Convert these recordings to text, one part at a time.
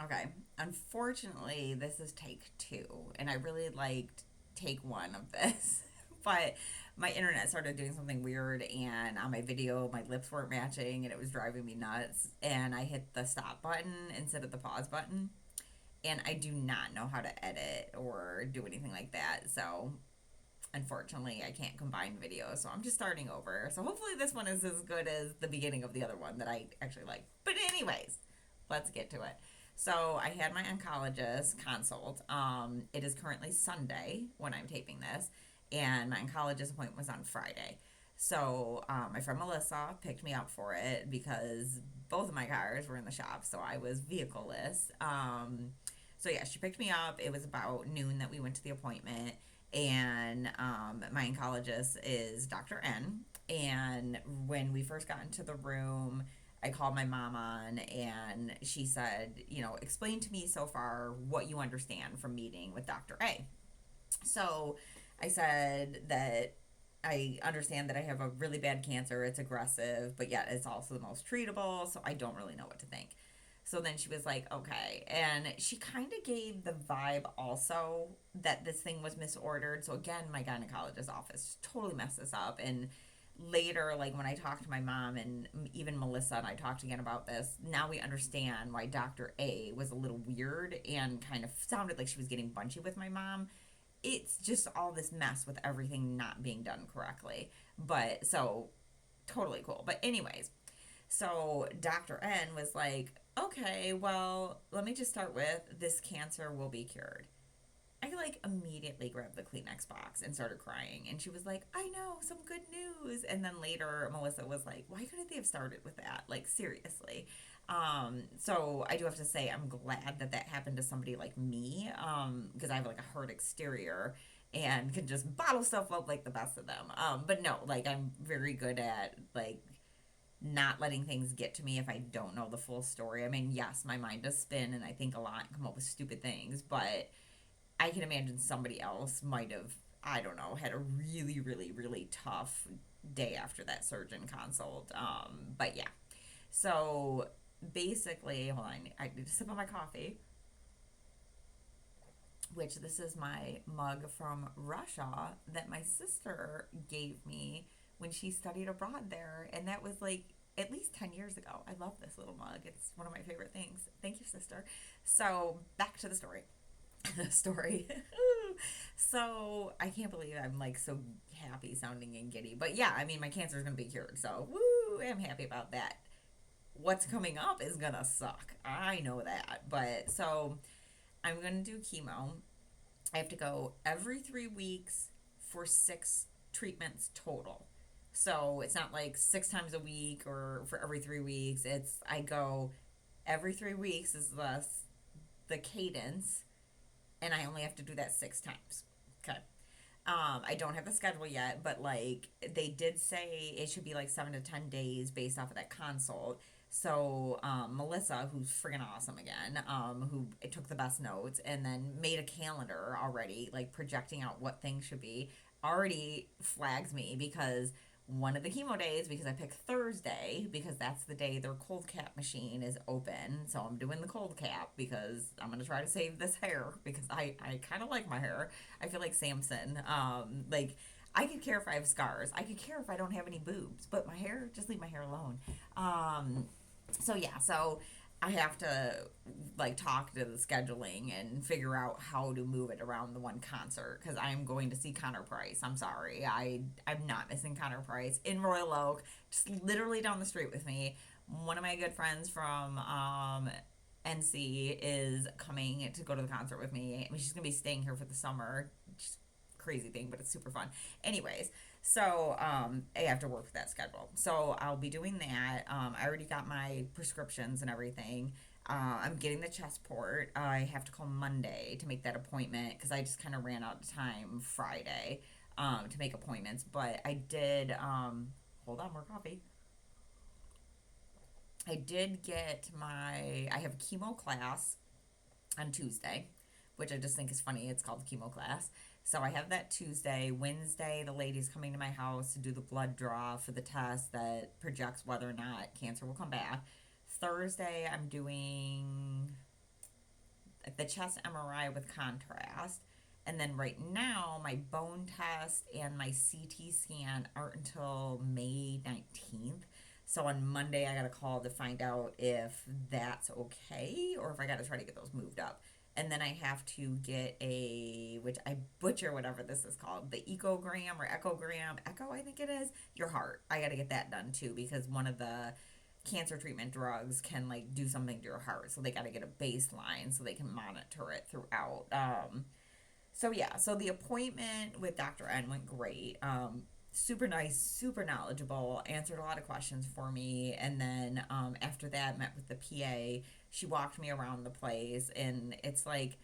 Okay. Unfortunately, this is take two, and I really liked take one of this. But my internet started doing something weird, and on my video, my lips weren't matching, and it was driving me nuts. And I hit the stop button instead of the pause button. And I do not know how to edit or do anything like that. So unfortunately, I can't combine videos, so I'm just starting over. So hopefully, this one is as good as the beginning of the other one that I actually like. But anyways, let's get to it. So I had my oncologist consult. It is currently Sunday when I'm taping this, and my oncologist appointment was on Friday. So my friend Melissa picked me up for it because both of my cars were in the shop, so I was vehicleless. So yeah, she picked me up. It was about noon that we went to the appointment, and my oncologist is Dr. N. And when we first got into the room, I called my mom on, and she said, explain to me so far what you understand from meeting with Dr. A. So I said that I understand that I have a really bad cancer. It's aggressive, but yet it's also the most treatable. So I don't really know what to think. So then she was like, okay. And she kind of gave the vibe also that this thing was misordered. So again, my gynecologist's office totally messed this up. And later, like when I talked to my mom and even Melissa and I talked again about this, now we understand why Dr. A was a little weird and kind of sounded like she was getting bunchy with my mom. It's just all this mess with everything not being done correctly. But so totally cool. But anyways, so Dr. N was like, okay, well, let me just start with this cancer will be cured. I like immediately grabbed the Kleenex box and started crying. And she was like, I know, some good news. And then later, Melissa was like, why couldn't they have started with that? Like, seriously. So I do have to say, I'm glad that that happened to somebody like me, because I have like a hard exterior and can just bottle stuff up like the best of them. But no, like, I'm very good at like not letting things get to me if I don't know the full story. I mean, yes, my mind does spin and I think a lot and come up with stupid things, but I can imagine somebody else might have, I don't know, had a really, really, really tough day after that surgeon consult. But yeah. So basically, hold on, I need to sip on my coffee, which this is my mug from Russia that my sister gave me when she studied abroad there. And that was like at least 10 years ago. I love this little mug. It's one of my favorite things. Thank you, sister. So back to the story. Story. So I can't believe I'm like so happy sounding and giddy. But yeah, I mean, my cancer is going to be cured. So woo, I'm happy about that. What's coming up is going to suck. I know that. But so I'm going to do chemo. I have to go every 3 weeks for 6 treatments total. So it's not like 6 times a week or for every 3 weeks. It's I go every 3 weeks is the cadence, and I only have to do that 6 times. Okay. I don't have the schedule yet, but like they did say it should be like 7 to 10 days based off of that consult. So Melissa, who's friggin' awesome again, who took the best notes and then made a calendar already, like projecting out what things should be, already flags me because one of the chemo days, because I picked Thursday because that's the day their cold cap machine is open. So I'm doing the cold cap because I'm gonna try to save this hair because I kind of like my hair. I feel like Samson. Like I could care if I have scars. I could care if I don't have any boobs, but my hair, just leave my hair alone. Um, so yeah, so I have to like talk to the scheduling and figure out how to move it around the one concert because I'm going to see Connor Price. I'm sorry, I'm not missing Connor Price in Royal Oak, just literally down the street with me. One of my good friends from NC is coming to go to the concert with me. I mean, she's gonna be staying here for the summer. Just crazy thing, but it's super fun. Anyways, so I have to work with that schedule. So I'll be doing that. I already got my prescriptions and everything. I'm getting the chest port. I have to call Monday to make that appointment because I just kind of ran out of time Friday to make appointments. But I did, hold on, more coffee. I did get I have a chemo class on Tuesday, which I just think is funny. It's called chemo class. So I have that Tuesday. Wednesday, the lady's coming to my house to do the blood draw for the test that projects whether or not cancer will come back. Thursday, I'm doing. the chest MRI with contrast. And then right now, my bone test and my CT scan aren't until May 19th. So on Monday, I got a call to find out if that's okay or if I got to try to get those moved up. And then I have to get a, which I butcher whatever this is called, the echogram or echogram, echo, I think it is, your heart. I got to get that done too because one of the cancer treatment drugs can like do something to your heart. So they got to get a baseline so they can monitor it throughout. So yeah, so the appointment with Dr. N went great. Super nice, super knowledgeable, answered a lot of questions for me, and then after that, met with the PA. She walked me around the place, and it's like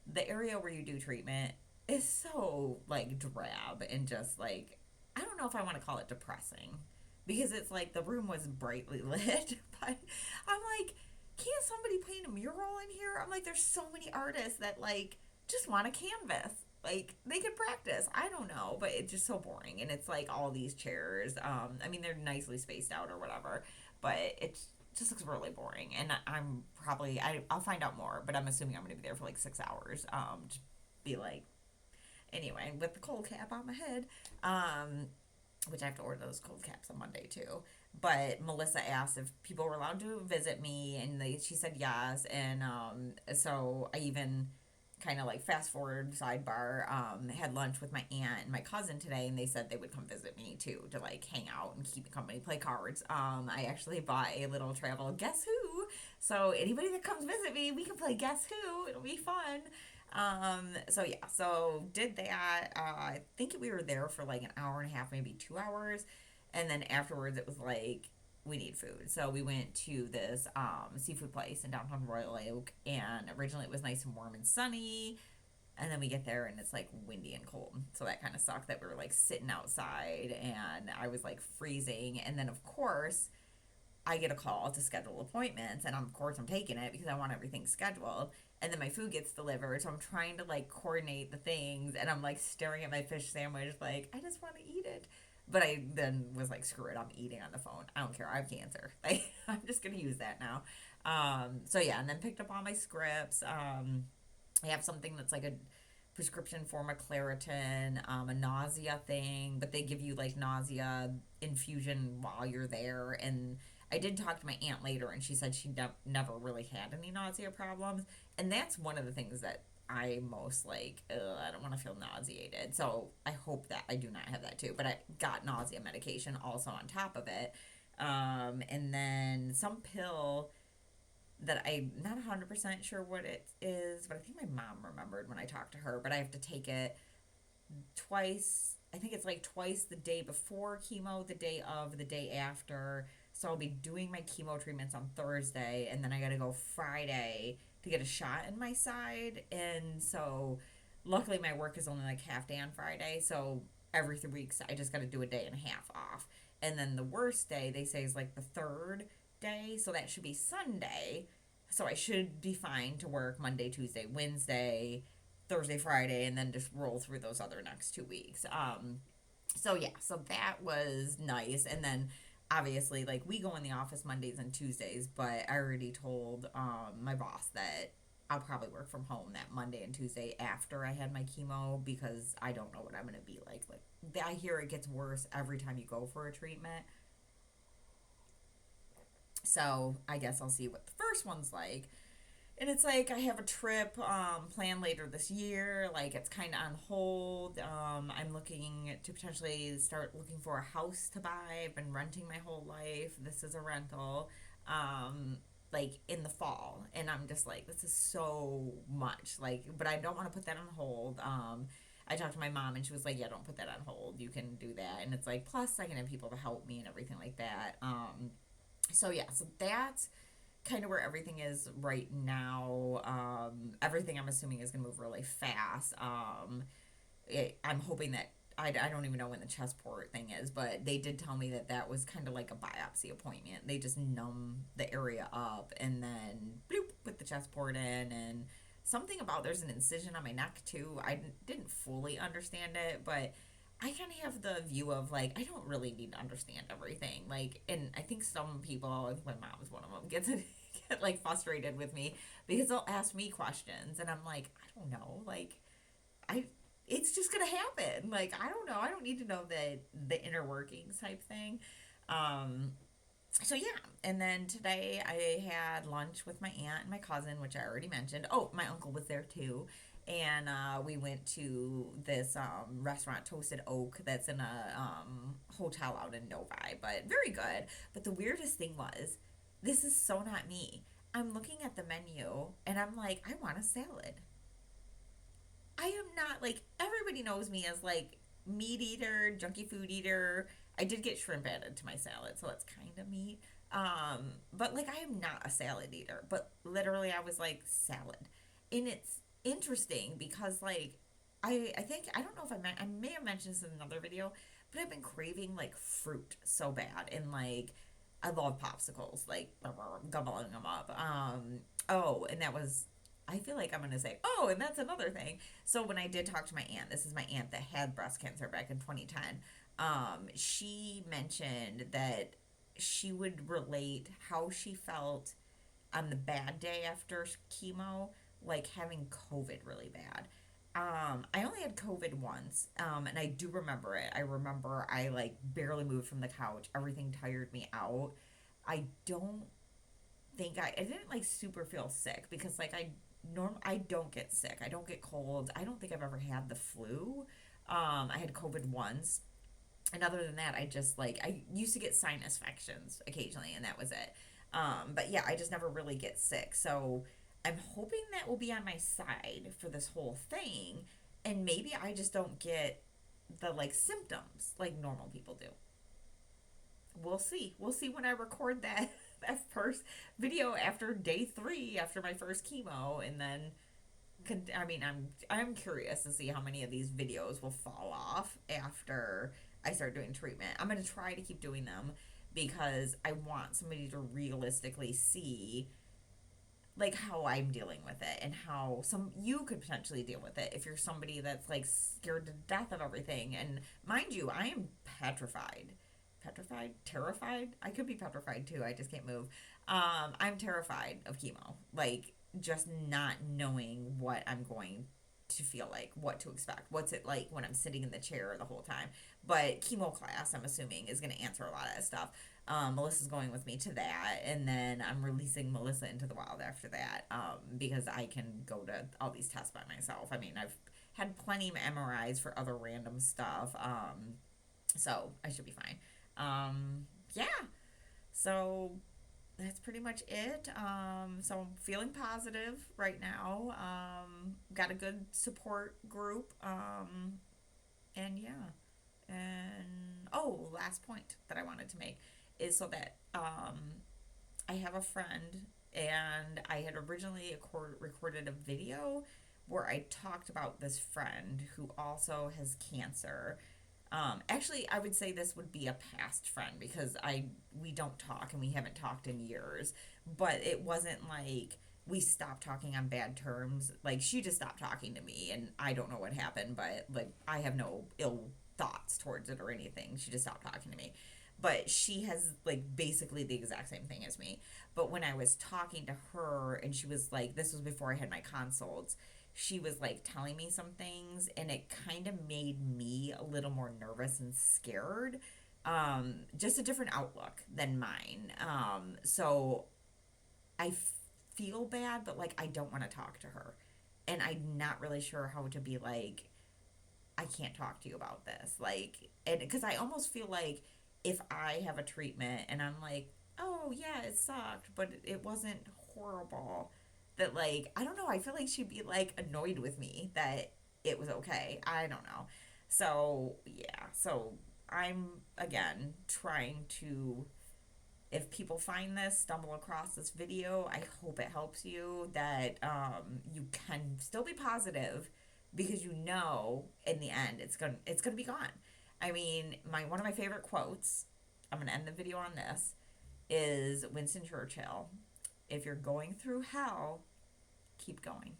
the area where you do treatment is so like drab and just like I don't know if I want to call it depressing because it's like the room was brightly lit, but I'm like, can't somebody paint a mural in here? I'm like, there's so many artists that like just want a canvas. Like they could practice. I don't know, but it's just so boring. And it's like all these chairs. I mean, they're nicely spaced out or whatever, but it just looks really boring. And I'm probably I'll find out more, but I'm assuming I'm going to be there for like 6 hours. Just be like anyway with the cold cap on my head. Which I have to order those cold caps on Monday too. But Melissa asked if people were allowed to visit me, and she said yes. And so I even kind of like fast forward sidebar had lunch with my aunt and my cousin today, and they said they would come visit me too to like hang out and keep me company, play cards. I actually bought a little travel guess who, so anybody that comes visit me, we can play guess who. It'll be fun. So yeah, so did that. I think we were there for like an hour and a half, maybe 2 hours, and then afterwards it was like we need food. So we went to this seafood place in downtown Royal Oak, and originally it was nice and warm and sunny, and then we get there and it's like windy and cold. So that kind of sucked that we were like sitting outside and I was like freezing. And then of course I get a call to schedule appointments, and of course I'm taking it because I want everything scheduled. And then my food gets delivered, so I'm trying to like coordinate the things, and I'm like staring at my fish sandwich, like I just want to eat it. But I then was like, screw it, I'm eating on the phone. I don't care, I have cancer. Like I'm just gonna use that now. So yeah, and then picked up all my scripts. I have something that's like a prescription form of Claritin, a nausea thing, but they give you like nausea infusion while you're there. And I did talk to my aunt later, and she said she never really had any nausea problems. And that's one of the things that I most like. I don't want to feel nauseated, so I hope that I do not have that too. But I got nausea medication also on top of it, and then some pill that I'm not 100% sure what it is, but I think my mom remembered when I talked to her. But I have to take it twice. I think it's like twice the day before chemo, the day of, the day after. So I'll be doing my chemo treatments on Thursday, and then I gotta go Friday to get a shot in my side. And so luckily my work is only like half day on Friday, so every 3 weeks I just gotta do a day and a half off. And then the worst day they say is like the third day, so that should be Sunday. So I should be fine to work Monday, Tuesday, Wednesday, Thursday, Friday, and then just roll through those other next 2 weeks. So yeah, so that was nice. And then obviously, like, we go in the office Mondays and Tuesdays, but I already told my boss that I'll probably work from home that Monday and Tuesday after I had my chemo because I don't know what I'm gonna be like. Like I hear it gets worse every time you go for a treatment. So I guess I'll see what the first one's like. And it's like I have a trip planned later this year. Like it's kind of on hold. I'm looking to potentially start looking for a house to buy. I've been renting my whole life. This is a rental. Like in the fall, and I'm just like, this is so much. Like, but I don't want to put that on hold. I talked to my mom, and she was like, yeah, don't put that on hold. You can do that. And it's like, plus I can have people to help me and everything like that. So yeah, so that's kind of where everything is right now. Everything I'm assuming is going to move really fast. I'm hoping that I don't even know when the chest port thing is, but they did tell me that that was kind of like a biopsy appointment. They just numb the area up and then bloop, put the chest port in. And something about there's an incision on my neck too. I didn't fully understand it, but I kind of have the view of like I don't really need to understand everything. Like, and I think some people, my mom is one of them, gets it get like frustrated with me because they'll ask me questions and I'm like, I don't know, like I it's just gonna happen. Like I don't know. I don't need to know the inner workings type thing. Um, so yeah, and then today I had lunch with my aunt and my cousin, which I already mentioned. Oh, my uncle was there too, and we went to this restaurant, Toasted Oak, that's in a hotel out in Novi, but very good. But the weirdest thing was, this is so not me. I'm looking at the menu and I'm like, I want a salad. I am not like everybody knows me as like meat eater, junky food eater. I did get shrimp added to my salad, so it's kind of meat. But like I am not a salad eater. But literally, I was like salad, and it's interesting because like I think I don't know if I may have mentioned this in another video, but I've been craving like fruit so bad, and like I love popsicles, like gobbling them up. Oh, and that was I feel like I'm going to say, oh, and that's another thing. So when I did talk to my aunt, this is my aunt that had breast cancer back in 2010. She mentioned that she would relate how she felt on the bad day after chemo, like having COVID really bad. I only had COVID once, and I do remember it. I remember I like barely moved from the couch. Everything tired me out. I don't think I didn't like super feel sick because like I don't get sick. I don't get colds. I don't think I've ever had the flu. I had COVID once. And other than that, I just like I used to get sinus infections occasionally and that was it. But yeah, I just never really get sick. So I'm hoping that will be on my side for this whole thing and maybe I just don't get the like symptoms like normal people do. We'll see. We'll see when I record that that first video after day 3 after my first chemo, and then I mean I'm curious to see how many of these videos will fall off after I start doing treatment. I'm gonna try to keep doing them because I want somebody to realistically see like how I'm dealing with it and how some you could potentially deal with it if you're somebody that's like scared to death of everything. And mind you, I am petrified, terrified. I could be petrified too. I just can't move. I'm terrified of chemo. Like just not knowing what I'm going to feel like, what to expect, what's it like when I'm sitting in the chair the whole time. But chemo class, I'm assuming, is going to answer a lot of that stuff. Melissa's going with me to that, and then I'm releasing Melissa into the wild after that because I can go to all these tests by myself. I mean, I've had plenty of MRIs for other random stuff, so I should be fine. Yeah, so that's pretty much it. So I'm feeling positive right now. Got a good support group. And yeah. And oh, last point that I wanted to make is so that I have a friend and I had originally recorded a video where I talked about this friend who also has cancer. Actually, I would say this would be a past friend because we don't talk and we haven't talked in years. But it wasn't like we stopped talking on bad terms. Like she just stopped talking to me, and I don't know what happened, but like I have no ill thoughts towards it or anything. She just stopped talking to me. But she has like basically the exact same thing as me. But when I was talking to her, and she was like, this was before I had my consults, she was like telling me some things and it kind of made me a little more nervous and scared. Just a different outlook than mine. So I feel bad, but like I don't want to talk to her. And I'm not really sure how to be like, I can't talk to you about this. Like, and because I almost feel like if I have a treatment and I'm like, oh yeah, it sucked, but it wasn't horrible, that like, I don't know, I feel like she'd be like annoyed with me that it was okay. I don't know. So, yeah. So, I'm again trying to if people find this, stumble across this video, I hope it helps you that you can still be positive because you know in the end it's gonna be gone. I mean, my one of my favorite quotes. I'm gonna end the video on this. Is Winston Churchill. If you're going through hell, keep going.